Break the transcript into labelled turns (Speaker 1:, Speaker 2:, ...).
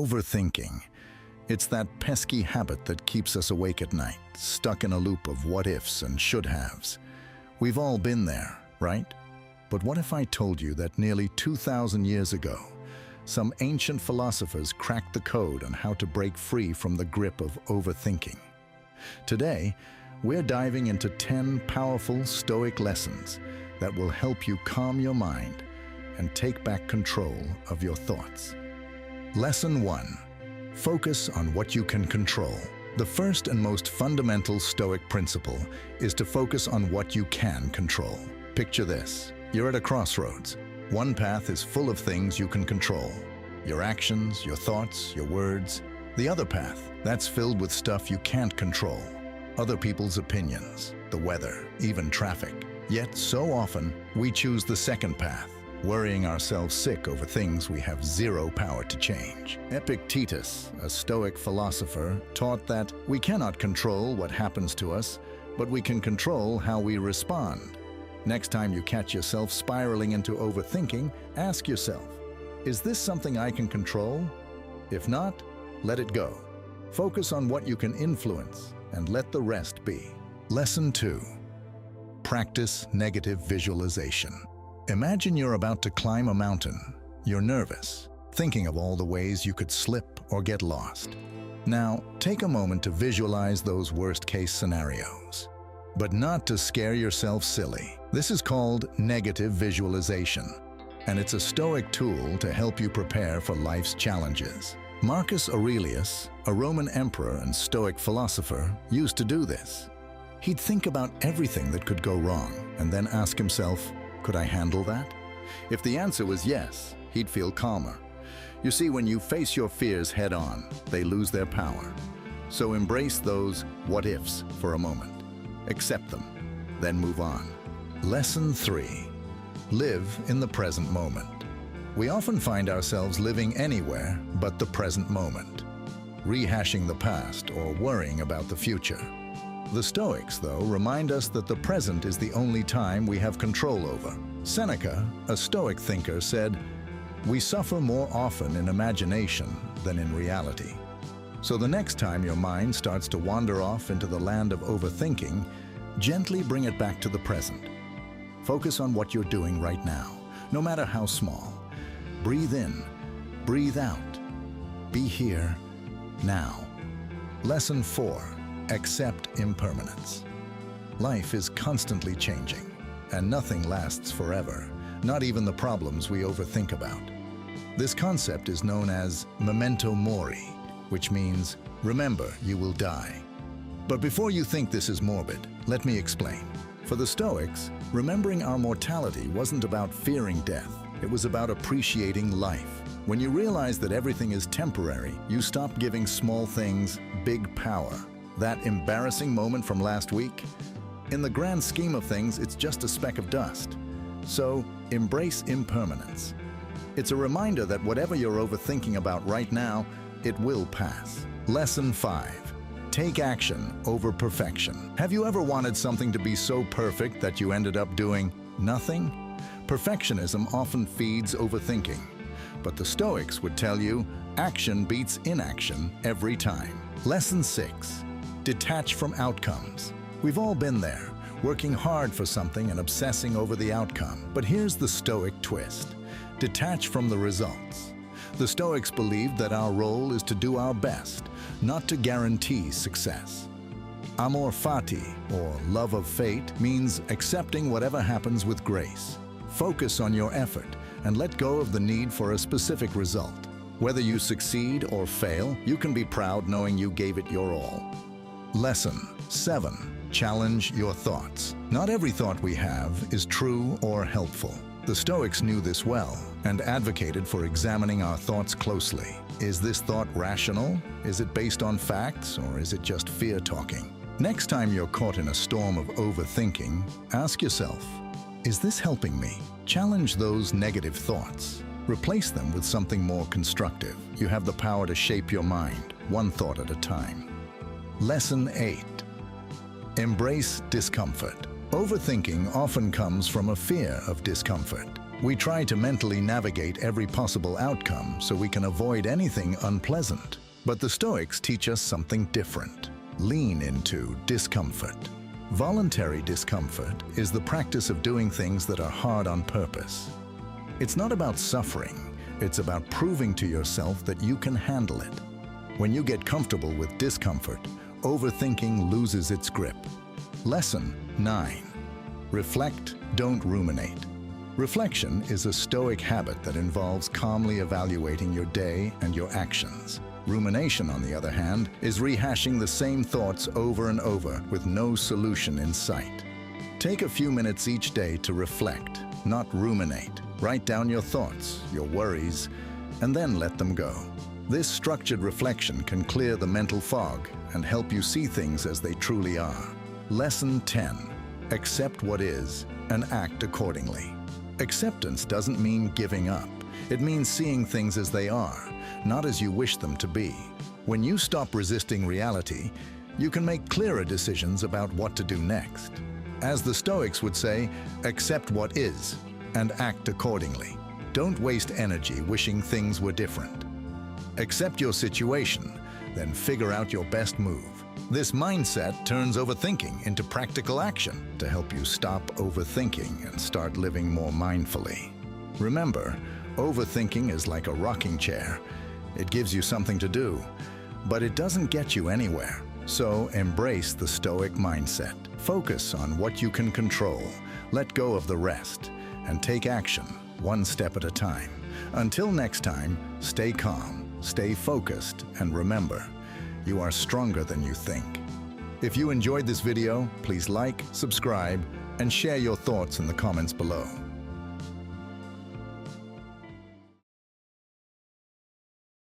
Speaker 1: Overthinking. It's that pesky habit that keeps us awake at night, stuck in a loop of what-ifs and should-haves. We've all been there, right? But what if I told you that nearly 2,000 years ago, some ancient philosophers cracked the code on how to break free from the grip of overthinking? Today, we're diving into 10 powerful Stoic lessons that will help you calm your mind and take back control of your thoughts. Lesson 1. Focus on what you can control. The first and most fundamental Stoic principle is to focus on what you can control. Picture this. You're at a crossroads. One path is full of things you can control. Your actions, your thoughts, your words. The other path, that's filled with stuff you can't control. Other people's opinions, the weather, even traffic. Yet so often, we choose the second path, worrying ourselves sick over things we have zero power to change. Epictetus, a Stoic philosopher, taught that we cannot control what happens to us, but we can control how we respond. Next time you catch yourself spiraling into overthinking, ask yourself, is this something I can control? If not, let it go. Focus on what you can influence and let the rest be. Lesson 2. Practice negative visualization. Imagine you're about to climb a mountain. You're nervous, thinking of all the ways you could slip or get lost. Now, take a moment to visualize those worst-case scenarios. But not to scare yourself silly. This is called negative visualization, and it's a Stoic tool to help you prepare for life's challenges. Marcus Aurelius, a Roman emperor and Stoic philosopher, used to do this. He'd think about everything that could go wrong and then ask himself, could I handle that? If the answer was yes, he'd feel calmer. You see, when you face your fears head-on, they lose their power. So embrace those what-ifs for a moment. Accept them, then move on. Lesson 3. Live in the present moment. We often find ourselves living anywhere but the present moment, rehashing the past or worrying about the future. The Stoics, though, remind us that the present is the only time we have control over. Seneca, a Stoic thinker, said, "We suffer more often in imagination than in reality." So the next time your mind starts to wander off into the land of overthinking, gently bring it back to the present. Focus on what you're doing right now, no matter how small. Breathe in, breathe out. Be here, now. Lesson 4. Accept impermanence. Life is constantly changing, and nothing lasts forever, not even the problems we overthink about. This concept is known as memento mori, which means, remember, you will die. But before you think this is morbid, let me explain. For the Stoics, remembering our mortality wasn't about fearing death. It was about appreciating life. When you realize that everything is temporary, you stop giving small things big power. That embarrassing moment from last week? In the grand scheme of things, it's just a speck of dust. So, embrace impermanence. It's a reminder that whatever you're overthinking about right now, it will pass. Lesson 5. Take action over perfection. Have you ever wanted something to be so perfect that you ended up doing nothing? Perfectionism often feeds overthinking, but the Stoics would tell you, action beats inaction every time. Lesson 6. Detach from outcomes. We've all been there, working hard for something and obsessing over the outcome. But here's the Stoic twist. Detach from the results. The Stoics believed that our role is to do our best, not to guarantee success. Amor fati, or love of fate, means accepting whatever happens with grace. Focus on your effort and let go of the need for a specific result. Whether you succeed or fail, you can be proud knowing you gave it your all. Lesson 7. Challenge your thoughts. Not every thought we have is true or helpful. The Stoics knew this well and advocated for examining our thoughts closely. Is this thought rational? Is it based on facts, or is it just fear talking? Next time you're caught in a storm of overthinking, ask yourself, is this helping me? Challenge those negative thoughts. Replace them with something more constructive. You have the power to shape your mind, one thought at a time. Lesson 8. Embrace discomfort. Overthinking often comes from a fear of discomfort. We try to mentally navigate every possible outcome so we can avoid anything unpleasant. But the Stoics teach us something different. Lean into discomfort. Voluntary discomfort is the practice of doing things that are hard on purpose. It's not about suffering, it's about proving to yourself that you can handle it. When you get comfortable with discomfort, overthinking loses its grip. Lesson 9. Reflect, don't ruminate. Reflection is a Stoic habit that involves calmly evaluating your day and your actions. Rumination, on the other hand, is rehashing the same thoughts over and over with no solution in sight. Take a few minutes each day to reflect, not ruminate. Write down your thoughts, your worries, and then let them go. This structured reflection can clear the mental fog and help you see things as they truly are. Lesson 10. Accept what is and act accordingly. Acceptance doesn't mean giving up. It means seeing things as they are, not as you wish them to be. When you stop resisting reality, you can make clearer decisions about what to do next. As the Stoics would say, accept what is and act accordingly. Don't waste energy wishing things were different. Accept your situation, then figure out your best move. This mindset turns overthinking into practical action to help you stop overthinking and start living more mindfully. Remember, overthinking is like a rocking chair. It gives you something to do, but it doesn't get you anywhere. So embrace the Stoic mindset. Focus on what you can control, let go of the rest, and take action one step at a time. Until next time, stay calm, stay focused, and remember, you are stronger than you think. If you enjoyed this video, please like, subscribe, and share your thoughts in the comments below.